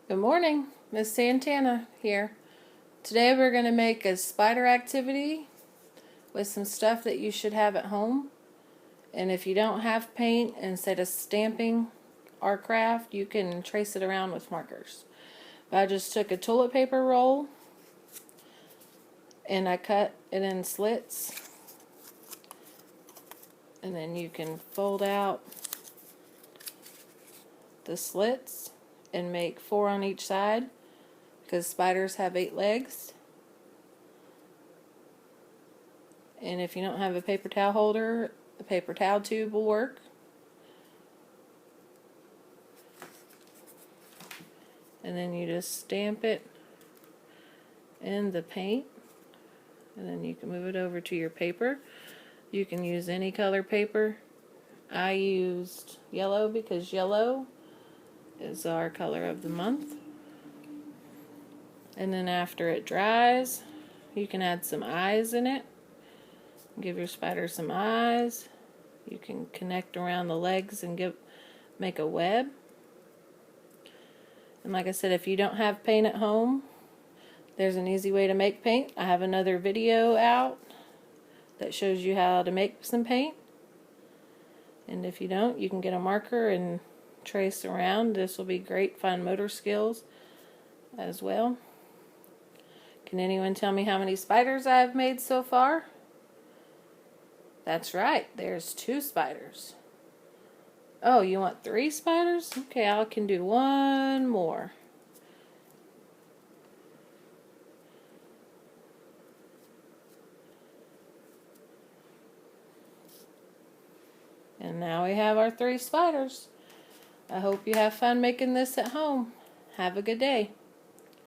Good morning, Miss Santana here. Today we're going to make a spider activity with some stuff that you should have at home. And if you don't have paint, instead of stamping our craft, you can trace it around with markers. But I just took a toilet paper roll and I cut it in slits. And then you can fold out the slits and make 4 on each side, because spiders have 8 legs. And if you don't have a paper towel holder, a paper towel tube will work. And then you just stamp it in the paint, and then you can move it over to your paper. You can use any color paper. I used yellow because yellow is our color of the month. And then after it dries, you can add some eyes in it. Give your spider some eyes. You can connect around the legs and make a web. And like I said, if you don't have paint at home, there's an easy way to make paint. I have another video out that shows you how to make some paint. And if you don't, you can get a marker and trace around. This will be great fine motor skills as well. Can anyone tell me how many spiders I've made so far? That's right, there's 2 spiders. Oh, you want 3 spiders? Okay, I can do 1 more. And now we have our 3 spiders. I hope you have fun making this at home. Have a good day.